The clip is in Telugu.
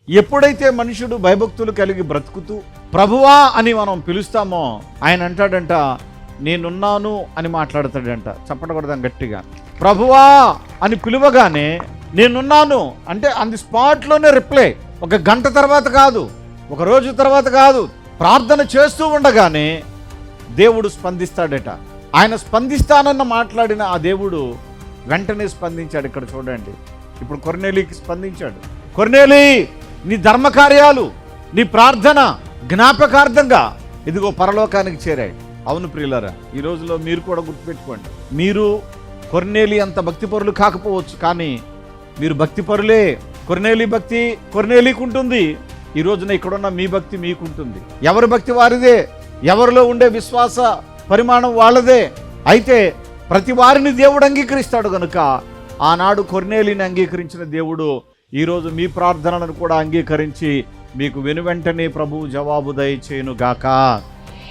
ఎప్పుడైతే మనుషుడు భయభక్తులు కలిగి బ్రతుకుతూ ప్రభువా అని మనం పిలుస్తామో ఆయన అంటాడంట, నేనున్నాను అని మాట్లాడతాడంట. చెప్పకూడదాం గట్టిగా. ప్రభువా అని పిలువగానే నేనున్నాను అంటే ఆన్ ది స్పాట్లోనే రిప్లై. ఒక గంట తర్వాత కాదు, ఒక రోజు తర్వాత కాదు, ప్రార్థన చేస్తూ ఉండగానే దేవుడు స్పందిస్తాడట. ఆయన స్పందిస్తానన్న మాట్లాడిన ఆ దేవుడు వెంటనే స్పందించాడు. ఇక్కడ చూడండి, ఇప్పుడు కొర్నేలీకి స్పందించాడు. కొర్నేలీ, నీ ధర్మకార్యాలు, నీ ప్రార్థన జ్ఞాపకార్థంగా ఇదిగో పరలోకానికి చేరాయి. అవును ప్రియులారా, ఈ రోజులో మీరు కూడా గుర్తుపెట్టుకోండి, మీరు కొర్నేలి అంత భక్తిపరులు కాకపోవచ్చు, కానీ మీరు భక్తిపరులే. కొర్నేలి భక్తి కొర్నేలికి ఉంటుంది, ఈ రోజున ఇక్కడున్న మీ భక్తి మీకుంటుంది. ఎవరి భక్తి వారిదే, ఎవరిలో ఉండే విశ్వాస పరిమాణం వాళ్ళదే. అయితే ప్రతి వారిని దేవుడు అంగీకరిస్తాడు కనుక ఆనాడు కొర్నేలిని అంగీకరించిన దేవుడు ఈరోజు మీ ప్రార్థనలను కూడా అంగీకరించి మీకు వెనువెంటనే ప్రభువు జవాబు దయచేయును గాక.